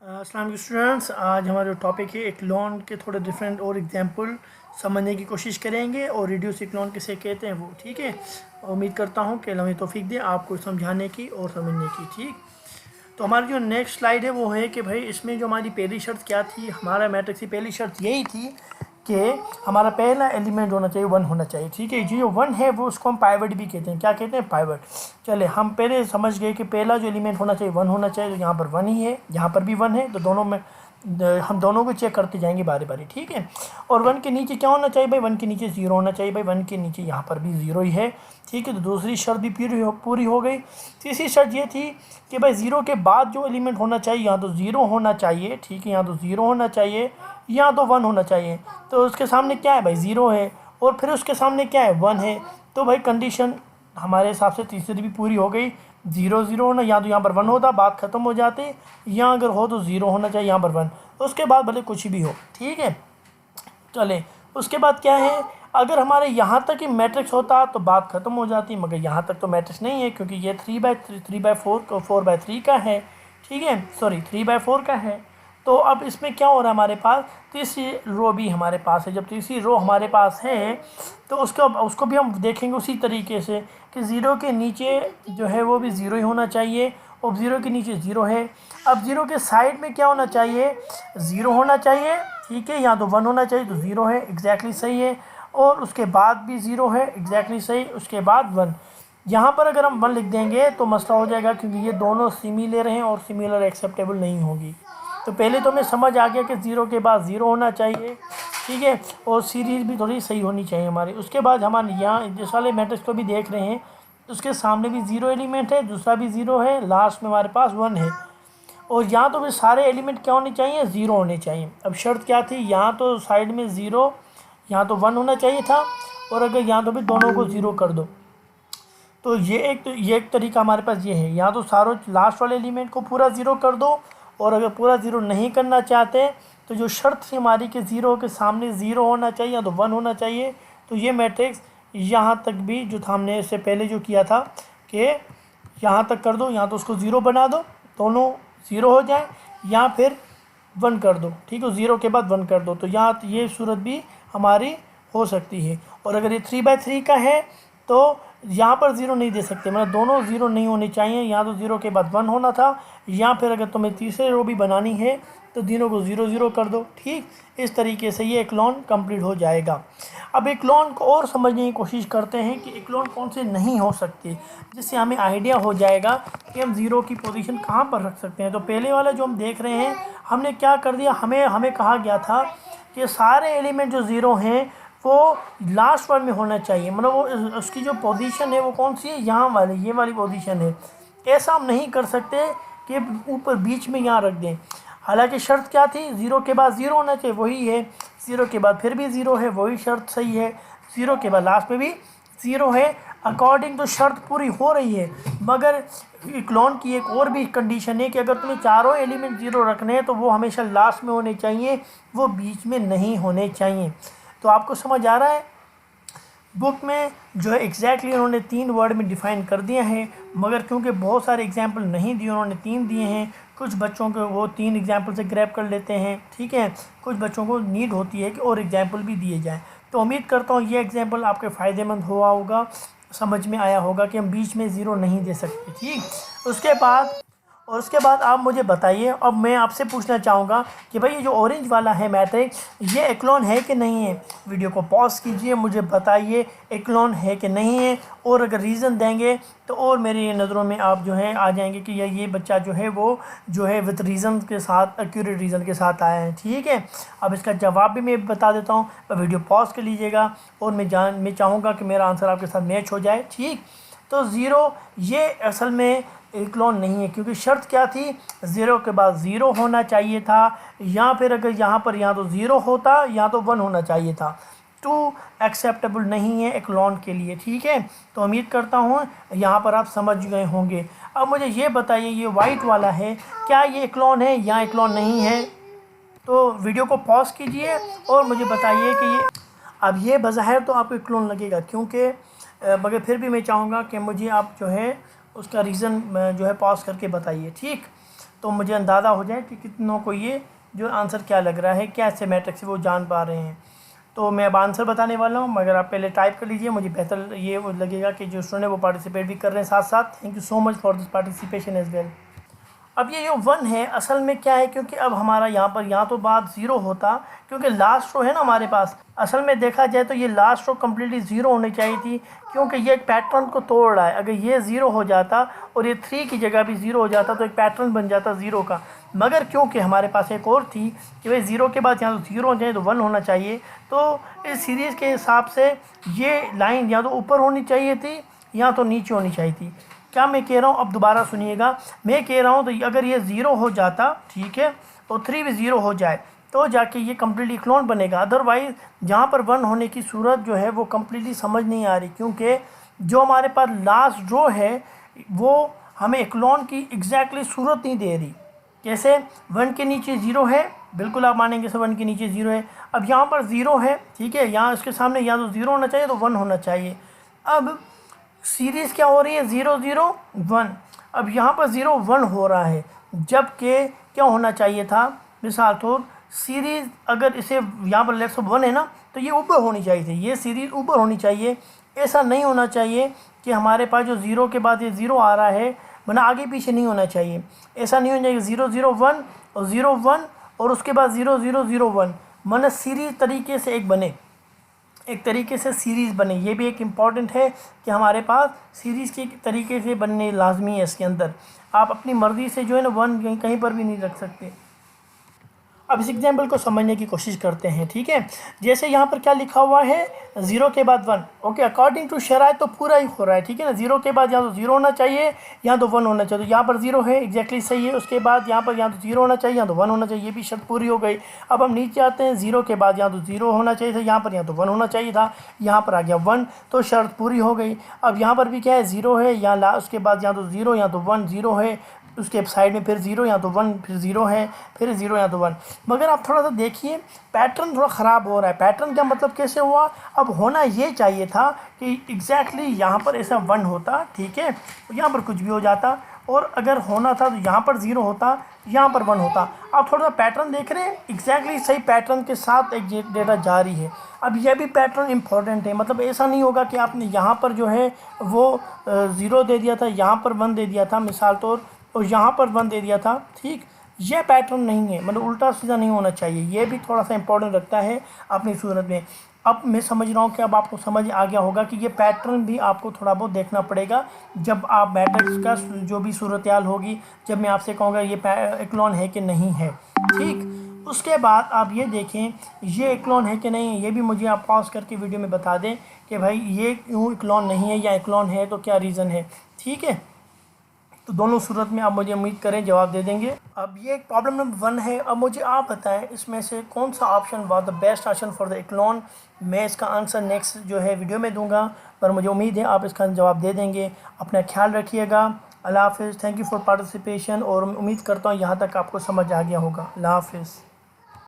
अस्सलाम वालेकुम स्टूडेंट्स, आज हमारा जो टॉपिक है एक्लॉन के थोड़े डिफरेंट और एग्जांपल समझने की कोशिश करेंगे और रिड्यूस एक्लॉन किसे कहते हैं वो। ठीक है, उम्मीद करता हूँ कि अल्लाह हमें तौफीक दे आपको समझाने की और समझने की। ठीक, तो हमारी जो नेक्स्ट स्लाइड है वो है कि भाई इसमें जो हमारी पहली शर्त क्या थी, हमारा मैट्रिक्स की पहली शर्त यही थी कि हमारा पहला एलिमेंट होना चाहिए, वन होना चाहिए। ठीक है, जो वन है वो उसको हम पाइवट भी कहते हैं। क्या कहते हैं? पाइवट। चले, हम पहले समझ गए कि पहला जो एलिमेंट होना चाहिए वन होना चाहिए, तो यहाँ पर वन ही है, यहाँ पर भी वन है, तो दोनों में हम दोनों को चेक करते जाएंगे बारी बारी। ठीक है, और वन के नीचे क्या होना चाहिए भाई? वन के नीचे ज़ीरो होना चाहिए भाई, वन के नीचे यहाँ पर भी ज़ीरो ही है। ठीक है, तो दूसरी शर्त भी पूरी हो गई। तीसरी शर्त ये थी कि भाई ज़ीरो के बाद जो एलिमेंट होना चाहिए, यहाँ तो ज़ीरो होना चाहिए। ठीक है, यहाँ तो ज़ीरो होना चाहिए, यहाँ तो वन होना चाहिए। तो उसके सामने क्या है भाई? ज़ीरो है, और फिर उसके सामने क्या है? वन है। तो भाई कंडीशन हमारे हिसाब से तीसरी भी पूरी हो गई। ज़ीरो ज़ीरो होना, या तो यहाँ पर वन होता, बात ख़त्म हो जाती। यहाँ अगर हो तो ज़ीरो होना चाहिए, यहाँ पर वन, उसके बाद भले कुछ भी हो। ठीक है, चले, उसके बाद क्या है? अगर हमारे यहाँ तक ही मैट्रिक्स होता तो बात ख़त्म हो जाती, मगर यहाँ तक तो मैट्रिक्स नहीं है, क्योंकि ये 3/4 4/3 का है। ठीक है, सॉरी 3/4 का है। तो अब इसमें क्या हो रहा है? हमारे पास तीसरी रो भी हमारे पास है। जब तीसरी रो हमारे पास है तो उसको भी हम देखेंगे उसी तरीके से कि ज़ीरो के नीचे जो है वो भी ज़ीरो ही होना चाहिए, और ज़ीरो के नीचे ज़ीरो है। अब ज़ीरो के साइड में क्या होना चाहिए? ज़ीरो होना चाहिए। ठीक है, यहाँ तो वन होना चाहिए, तो ज़ीरो है, एग्जैक्टली सही है। और उसके बाद भी ज़ीरो है, एग्जैक्टली सही, उसके बाद वन। यहाँ पर अगर हम वन लिख देंगे तो मसला हो जाएगा, क्योंकि ये दोनों सिमिलर हैं और सिमिलर एक्सेप्टेबल नहीं होगी। तो पहले तो हमें समझ आ गया कि ज़ीरो के बाद ज़ीरो होना चाहिए। ठीक है, और सीरीज़ भी थोड़ी सही होनी चाहिए हमारी। उसके बाद हमारे यहाँ जिस वाले मैट्रिक्स को भी देख रहे हैं, उसके सामने भी ज़ीरो एलिमेंट है, दूसरा भी ज़ीरो है, लास्ट में हमारे पास वन है। और यहाँ तो भी सारे एलिमेंट क्या होने चाहिए? ज़ीरो होने चाहिए। अब शर्त क्या थी? यहाँ तो साइड में ज़ीरो, यहाँ तो वन होना चाहिए था, और अगर यहाँ तो भी दोनों को ज़ीरो कर दो तो ये एक तरीका हमारे पास ये है। यहाँ तो सारों लास्ट वाले एलिमेंट को पूरा ज़ीरो कर दो, और अगर पूरा ज़ीरो नहीं करना चाहते तो जो शर्त थी हमारी कि ज़ीरो के सामने ज़ीरो होना चाहिए या तो वन होना चाहिए, तो ये मैट्रिक्स यहाँ तक भी जो था हमने इससे पहले जो किया था कि यहाँ तक कर दो, यहाँ तो उसको ज़ीरो बना दो, दोनों ज़ीरो हो जाए, या फिर वन कर दो। ठीक है, ज़ीरो के बाद वन कर दो, तो यहाँ ये सूरत भी हमारी हो सकती है। और अगर ये 3/3 का है तो यहाँ पर ज़ीरो नहीं दे सकते, मतलब दोनों ज़ीरो नहीं होने चाहिए। यहाँ तो ज़ीरो के बाद वन होना था, या फिर अगर तुम्हें तीसरे रो भी बनानी है तो तीनों को ज़ीरो ज़ीरो कर दो। ठीक, इस तरीके से ये एक्लॉन कंप्लीट हो जाएगा। अब एक्लॉन को और समझने की कोशिश करते हैं कि एक्लॉन कौन से नहीं हो सकते, जिससे हमें आइडिया हो जाएगा कि हम ज़ीरो की पोजीशन कहाँ पर रख सकते हैं। तो पहले वाला जो हम देख रहे हैं, हमने क्या कर दिया, हमें कहा गया था कि सारे एलिमेंट जो ज़ीरो हैं वो लास्ट वन में होना चाहिए, मतलब वो उसकी जो पोजीशन है वो कौन सी है? यहाँ वाली, ये वाली पोजीशन है। ऐसा हम नहीं कर सकते कि ऊपर बीच में यहाँ रख दें। हालांकि शर्त क्या थी? ज़ीरो के बाद ज़ीरो होना चाहिए, वही है। ज़ीरो के बाद फिर भी ज़ीरो है, वही शर्त सही है। ज़ीरो के बाद लास्ट में भी ज़ीरो है, अकॉर्डिंग तो शर्त पूरी हो रही है। मगर एक्लॉन की एक और भी कंडीशन है कि अगर तुम्हें चारों एलिमेंट ज़ीरो रखने हैं तो वो हमेशा लास्ट में होने चाहिए, वो बीच में नहीं होने चाहिए। तो आपको समझ आ रहा है? बुक में जो है एग्जैक्टली उन्होंने 3 वर्ड में डिफ़ाइन कर दिया है, मगर क्योंकि बहुत सारे एग्जाम्पल नहीं दिए, उन्होंने 3 दिए हैं। कुछ बच्चों को वो 3 एग्जाम्पल से ग्रैब कर लेते हैं। ठीक है, कुछ बच्चों को नीड होती है कि और एग्जाम्पल भी दिए जाएँ। तो उम्मीद करता हूँ ये एग्जाम्पल आपके फ़ायदेमंद हुआ होगा, समझ में आया होगा कि हम बीच में ज़ीरो नहीं दे सकते। ठीक, उसके बाद आप मुझे बताइए, अब मैं आपसे पूछना चाहूँगा कि भाई ये जो ऑरेंज वाला है मैट्रिक्स, ये एक्लॉन है कि नहीं है? वीडियो को पॉज कीजिए, मुझे बताइए एक्लॉन है कि नहीं है, और अगर रीज़न देंगे तो और मेरी नज़रों में आप जो है आ जाएंगे कि ये बच्चा जो है वो जो है विद रीज़न के साथ, एक्यूरेट रीज़न के साथ आया है। ठीक है, अब इसका जवाब भी मैं बता देता हूँ, वीडियो पॉज कर लीजिएगा, और मैं चाहूँगा कि मेरा आंसर आपके साथ मैच हो जाए। ठीक, तो ज़ीरो ये असल में एक्लॉन नहीं है, क्योंकि शर्त क्या थी? ज़ीरो के बाद ज़ीरो होना चाहिए था, या फिर अगर यहाँ तो ज़ीरो होता, या तो वन होना चाहिए था। टू एक्सेप्टेबल नहीं है एक्लॉन के लिए। ठीक है, तो उम्मीद करता हूँ यहाँ पर आप समझ गए होंगे। अब मुझे ये बताइए, ये वाइट वाला है, क्या ये एक्लॉन है या एक्लॉन नहीं है? तो वीडियो को पॉज कीजिए और मुझे बताइए कि अब ये बज़ाहिर तो आपको एक्लॉन लगेगा, क्योंकि मगर फिर भी मैं चाहूँगा कि मुझे आप जो है उसका रीज़न जो है पॉज करके बताइए। ठीक, तो मुझे अंदाज़ा हो जाए कि कितनों को ये जो आंसर क्या लग रहा है, क्या इससे मैट्रिक्स से वो जान पा रहे हैं। तो मैं अब आंसर बताने वाला हूँ, मगर आप पहले टाइप कर लीजिए, मुझे बेहतर ये लगेगा कि जो स्टूडेंट है वो पार्टिसिपेट भी कर रहे हैं साथ साथ। Thank you so much for this participation as well. अब ये जो 1 है असल में क्या है, क्योंकि अब हमारा यहाँ तो बात 0 होता, क्योंकि लास्ट रो है ना हमारे पास। असल में देखा जाए तो ये लास्ट रो कम्प्लीटली 0 होनी चाहिए थी, क्योंकि ये एक पैटर्न को तोड़ रहा है। अगर ये 0 हो जाता और ये 3 की जगह भी 0 हो जाता तो एक पैटर्न बन जाता 0 का। मगर क्योंकि हमारे पास एक और थी कि भाई 0 के बाद यहाँ तो 0 हो जाए तो 1 होना चाहिए, तो इस सीरीज़ के हिसाब से ये लाइन या तो ऊपर होनी चाहिए थी या तो नीचे होनी चाहिए थी। क्या मैं कह रहा हूँ, अब दोबारा सुनिएगा। मैं कह रहा हूँ तो अगर ये 0 हो जाता, ठीक है, तो 3 भी 0 हो जाए तो जाके ये कम्प्लीटली क्लोन बनेगा। अदरवाइज़ जहाँ पर 1 होने की सूरत जो है वो कम्प्लीटली समझ नहीं आ रही, क्योंकि जो हमारे पास लास्ट रो है वो हमें क्लोन की एग्जैक्टली सूरत नहीं दे रही। कैसे? 1 के नीचे 0 है, बिल्कुल आप मानेंगे सर 1 के नीचे 0 है। अब यहाँ पर 0 है, ठीक है, यहाँ इसके सामने या तो 0 होना चाहिए तो 1 होना चाहिए। अब सीरीज़ क्या हो रही है, 0 0 1। अब यहाँ पर 0 1 हो रहा है, जबकि क्या होना चाहिए था, मिसाल तौर सीरीज़ अगर इसे यहाँ पर लेट्स 1 है ना, तो ये ऊपर होनी चाहिए थी, ये सीरीज़ ऊपर होनी चाहिए। ऐसा नहीं होना चाहिए कि हमारे पास जो 0 के बाद ये 0 आ रहा है, वरना आगे पीछे नहीं होना चाहिए। ऐसा नहीं होना चाहिए 0 0 1 और 0 1 और उसके बाद 0 0 0 1, मन सीरीज़ तरीके से एक तरीके से सीरीज़ बने। ये भी एक इम्पॉर्टेंट है कि हमारे पास सीरीज़ के तरीके से बनने लाजमी है। इसके अंदर आप अपनी मर्ज़ी से जो है ना 1 कहीं पर भी नहीं रख सकते। अब इस एग्जाम्पल को समझने की कोशिश करते हैं, ठीक है। जैसे यहाँ पर क्या लिखा हुआ है, 0 के बाद 1, ओके, अकॉर्डिंग टू शराइत तो पूरा ही हो रहा है, ठीक है ना। 0 के बाद या तो 0 होना चाहिए या तो 1 होना चाहिए, तो यहाँ पर 0 है, एग्जैक्टली सही है। उसके बाद यहाँ पर या तो 0 होना चाहिए या तो 1 होना चाहिए, ये भी शर्त पूरी हो गई। अब हम नीचे आते हैं, 0 के बाद या तो 0 होना चाहिए था, यहाँ पर या तो 1 होना चाहिए था, यहाँ पर आ गया 1, तो शर्त पूरी हो गई। अब यहाँ पर भी क्या है, 0 है, यहाँ उसके बाद या तो 0 या तो 1, 0 है, उसके साइड में फिर 0 या तो 1, फिर 0 है, फिर 0 या तो 1। मगर आप थोड़ा सा देखिए, पैटर्न थोड़ा ख़राब हो रहा है। पैटर्न क्या मतलब, कैसे हुआ? अब होना ये चाहिए था कि एग्जैक्टली यहाँ पर ऐसा 1 होता, ठीक है, यहाँ पर कुछ भी हो जाता, और अगर होना था तो यहाँ पर 0 होता, यहाँ पर 1 होता। आप थोड़ा सा पैटर्न देख रहे हैं, एग्जैक्टली सही पैटर्न के साथ एक डेटा जारी है। अब यह भी पैटर्न इंपॉर्टेंट है, मतलब ऐसा नहीं होगा कि आपने यहाँ पर जो है वो 0 दे दिया था, यहाँ पर 1 दे दिया था मिसाल तौर, और यहाँ पर 1 दे दिया था, ठीक। यह पैटर्न नहीं है, मतलब उल्टा सीधा नहीं होना चाहिए। ये भी थोड़ा सा इंपॉर्टेंट रखता है अपनी सूरत में। अब मैं समझ रहा हूँ कि अब आपको समझ आ गया होगा कि ये पैटर्न भी आपको थोड़ा बहुत देखना पड़ेगा जब आप मैट्रिक्स का जो भी सूरत हाल होगी, जब मैं आपसे कहूँगा ये एक्लॉन है कि नहीं है, ठीक। उसके बाद आप ये देखें ये एक्लॉन है कि नहीं है, ये भी मुझे आप पॉज करके वीडियो में बता दें कि भाई ये क्यों एक्लॉन नहीं है, या एक्लॉन है तो क्या रीज़न है, ठीक है। तो दोनों सूरत में आप मुझे उम्मीद करें जवाब दे देंगे। अब ये एक प्रॉब्लम नंबर 1 है। अब मुझे आप बताएं इसमें से कौन सा option was the best option for the एक्लॉन। मैं इसका आंसर नेक्स्ट जो है वीडियो में दूंगा, पर मुझे उम्मीद है आप इसका जवाब दे देंगे। अपना ख्याल रखिएगा। अल्लाह हाफ़िज़। थैंक यू फॉर पार्टिसिपेशन, और उम्मीद करता हूँ यहाँ तक आपको समझ आ गया होगा। अल्लाह हाफ़िज़।